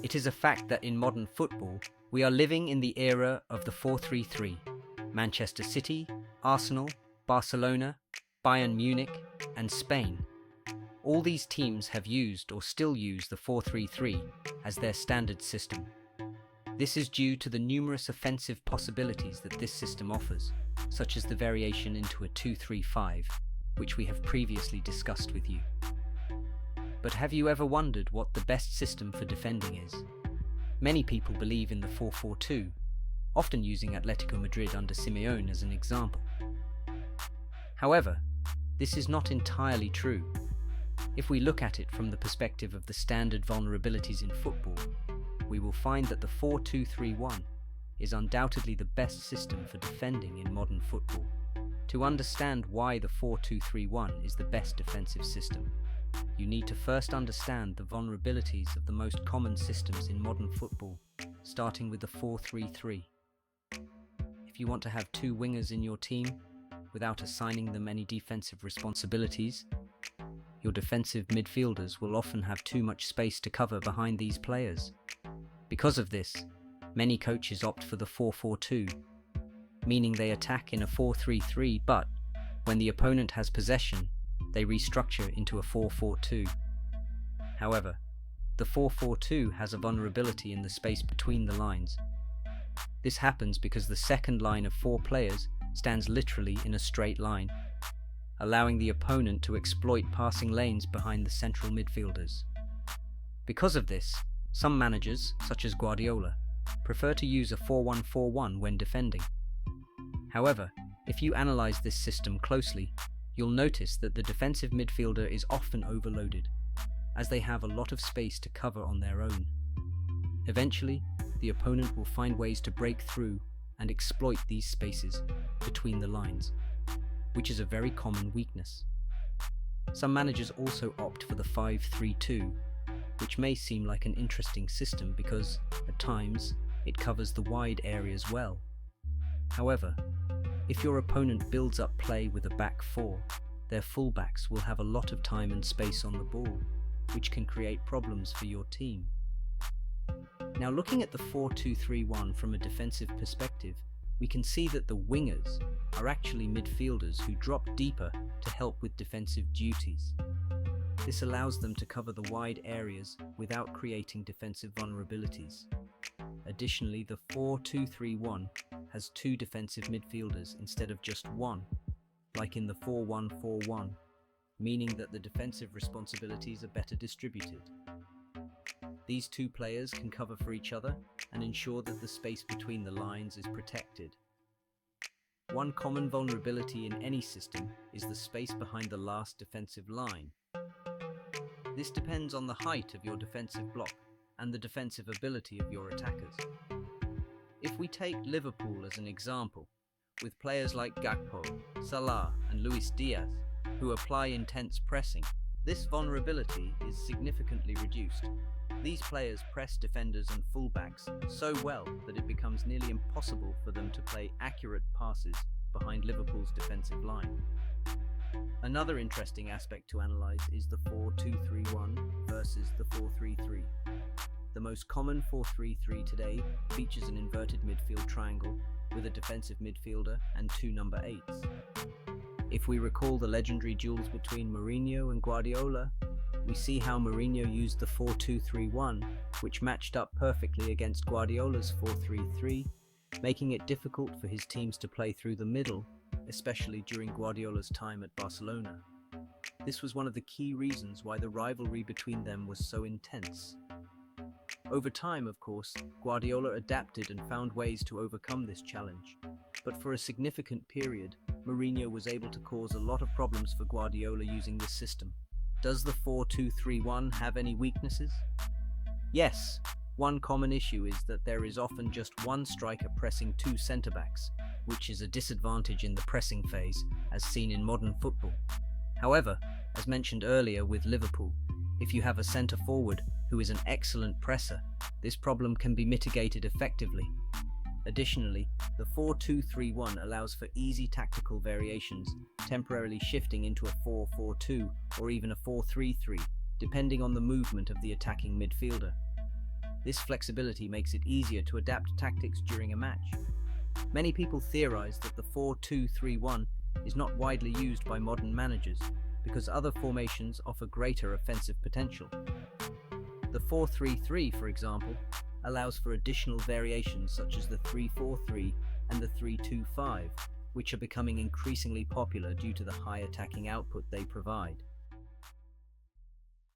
It is a fact that in modern football, we are living in the era of the 4-3-3. Manchester City, Arsenal, Barcelona, Bayern Munich, and Spain. All these teams have used or still use the 4-3-3 as their standard system. This is due to the numerous offensive possibilities that this system offers, such as the variation into a 2-3-5, which we have previously discussed with you. But have you ever wondered what the best system for defending is? Many people believe in the 4-4-2, often using Atletico Madrid under Simeone as an example. However, this is not entirely true. If we look at it from the perspective of the standard vulnerabilities in football, we will find that the 4-2-3-1 is undoubtedly the best system for defending in modern football. To understand why the 4-2-3-1 is the best defensive system, you need to first understand the vulnerabilities of the most common systems in modern football, starting with the 4-3-3. If you want to have two wingers in your team, without assigning them any defensive responsibilities, your defensive midfielders will often have too much space to cover behind these players. Because of this, many coaches opt for the 4-4-2, meaning they attack in a 4-3-3, but when the opponent has possession, they restructure into a 4-4-2. However, the 4-4-2 has a vulnerability in the space between the lines. This happens because the second line of four players stands literally in a straight line, allowing the opponent to exploit passing lanes behind the central midfielders. Because of this, some managers, such as Guardiola, prefer to use a 4-1-4-1 when defending. However, if you analyze this system closely, you'll notice that the defensive midfielder is often overloaded, as they have a lot of space to cover on their own. Eventually, the opponent will find ways to break through and exploit these spaces between the lines, which is a very common weakness. Some managers also opt for the 5-3-2, which may seem like an interesting system because, at times, it covers the wide areas well. However, if your opponent builds up play with a back four, their fullbacks will have a lot of time and space on the ball, which can create problems for your team. Now, looking at the 4-2-3-1 from a defensive perspective, we can see that the wingers are actually midfielders who drop deeper to help with defensive duties. This allows them to cover the wide areas without creating defensive vulnerabilities. Additionally, the 4-2-3-1 has two defensive midfielders instead of just one, like in the 4-1-4-1, meaning that the defensive responsibilities are better distributed. These two players can cover for each other and ensure that the space between the lines is protected. One common vulnerability in any system is the space behind the last defensive line. This depends on the height of your defensive block and the defensive ability of your attackers. If we take Liverpool as an example, with players like Gakpo, Salah and Luis Diaz, who apply intense pressing, this vulnerability is significantly reduced. These players press defenders and fullbacks so well that it becomes nearly impossible for them to play accurate passes behind Liverpool's defensive line. Another interesting aspect to analyze is the 4-2-3-1 versus the 4-3-3. The most common 4-3-3 today features an inverted midfield triangle with a defensive midfielder and two number 8s. If we recall the legendary duels between Mourinho and Guardiola, we see how Mourinho used the 4-2-3-1, which matched up perfectly against Guardiola's 4-3-3, making it difficult for his teams to play through the middle, especially during Guardiola's time at Barcelona. This was one of the key reasons why the rivalry between them was so intense. Over time, of course, Guardiola adapted and found ways to overcome this challenge, but for a significant period, Mourinho was able to cause a lot of problems for Guardiola using this system. Does the 4-2-3-1 have any weaknesses? Yes. One common issue is that there is often just one striker pressing two centre-backs, which is a disadvantage in the pressing phase, as seen in modern football. However, as mentioned earlier with Liverpool, if you have a centre-forward who is an excellent presser, this problem can be mitigated effectively. Additionally, the 4-2-3-1 allows for easy tactical variations, temporarily shifting into a 4-4-2 or even a 4-3-3, depending on the movement of the attacking midfielder. This flexibility makes it easier to adapt tactics during a match. Many people theorize that the 4-2-3-1 is not widely used by modern managers because other formations offer greater offensive potential. The 4-3-3, for example, allows for additional variations such as the 3-4-3 and the 3-2-5, which are becoming increasingly popular due to the high attacking output they provide.